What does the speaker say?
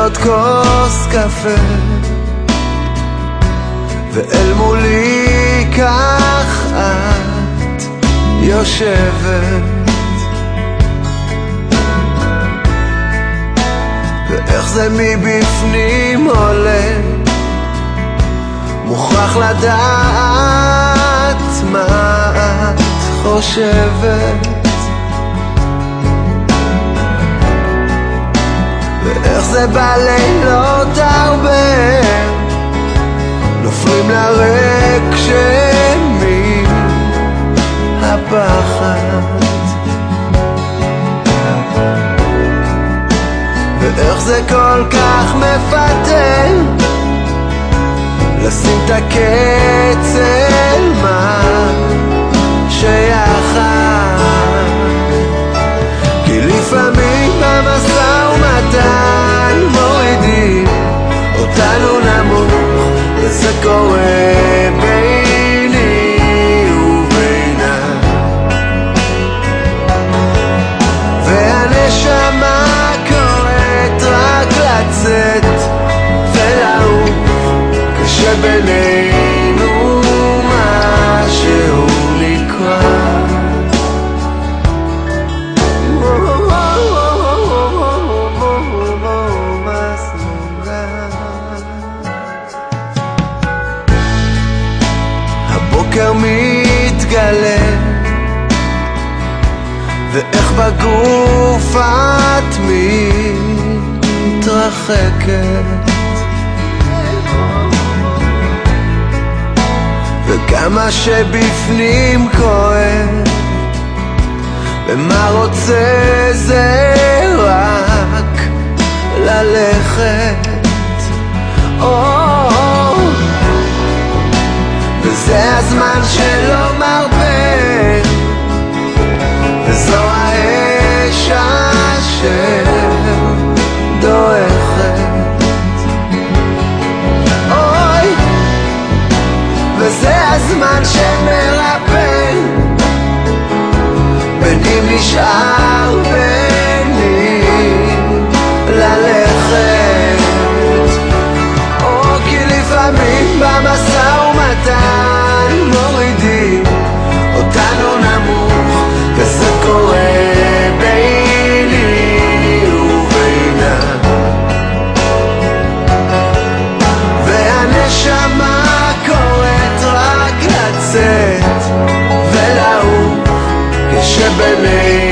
עוד כוס קפה, ואל מולי כך את יושבת, ואיך זה מבפנים עולה, מוכרח לדעת מה את חושבת, ואיך זה בלילות הרבה נופלים לריק שמי הפחד, ואיך זה כל כך מפתה לשים את הקץ אל מה שיחד, כי לפעמים במשא ומתן מורידים אותנו נמוך, וזה קורה ביני ובינה, והנשמה קוראת רק לצאת ולעוף, כשבינינו משהו נקרא. הבוקר מתגלה, ואיך בגוף את מתרחקת, וכמה שבפנים כואב, ומה רוצה זה רק ללכת, וזה הזמן שלא מרפא, וזו האש אשר דועכת, אוי, וזה הזמן שמרפא, בין אם נשאר בין אם ללכת, כי לפעמים במשא ומתן מורידים אותנו נמוך, וזה קורה ביני ובינה, והנשמה קוראת רק לצאת ולעוף, כשבינינו